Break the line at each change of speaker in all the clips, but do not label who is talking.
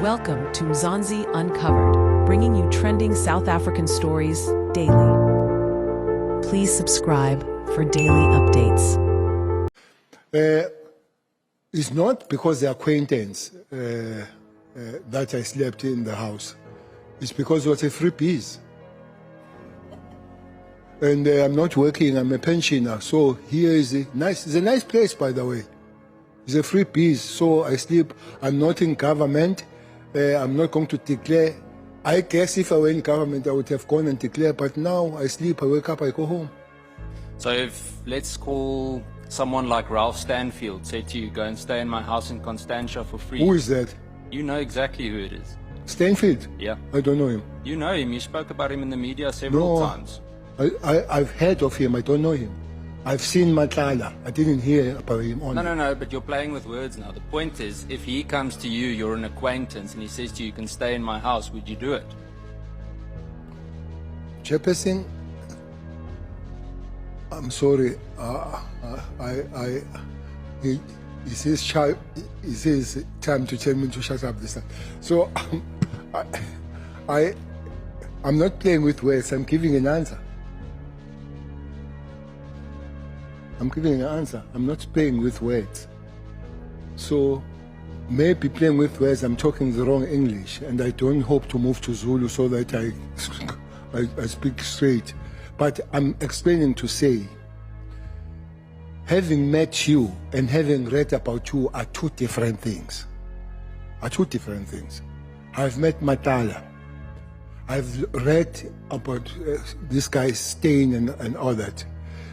Welcome to Mzansi Uncovered, bringing you trending South African stories daily. Please subscribe for daily updates.
It's not because they're acquaintance that I slept in the house. It's because it was a free piece. And I'm not working, I'm a pensioner. So here is it's a nice place, by the way. It's a free piece, so I sleep. I'm not in government. I'm not going to declare. I guess if I were in government, I would have gone and declared, but now I sleep, I wake up, I go home.
So if, let's call someone like Ralph Stanfield said to you, go and stay in my house in Constantia for free.
Who is that?
You know exactly who it is.
Stanfield?
Yeah.
I don't know him.
You know him, you spoke about him in the media several times.
I've heard of him, I don't know him. I've seen Matlala, I didn't hear about him only.
No, but you're playing with words now. The point is, if he comes to you, you're an acquaintance, and he says to you, you can stay in my house, would you do it?
Chairperson, I'm sorry, he says time to tell me to shut up this time. So, I'm not playing with words, I'm giving an answer. I'm giving an answer. I'm not playing with words. So maybe playing with words, I'm talking the wrong English, and I don't hope to move to Zulu so that I speak straight. But I'm explaining to say, having met you and having read about you are two different things. I've met Matlala. I've read about this guy Stein and all that.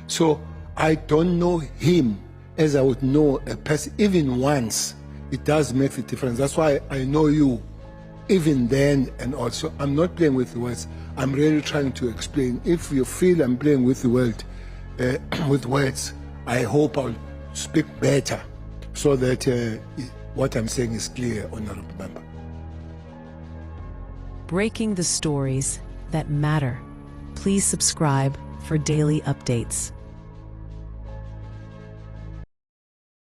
So I don't know him as I would know a person. Even once, it does make a difference. That's why I know you even then. And also, I'm not playing with the words. I'm really trying to explain. If you feel I'm playing with the word, with words, I hope I'll speak better so that what I'm saying is clear, Honorable Member.
Breaking the stories that matter. Please subscribe for daily updates.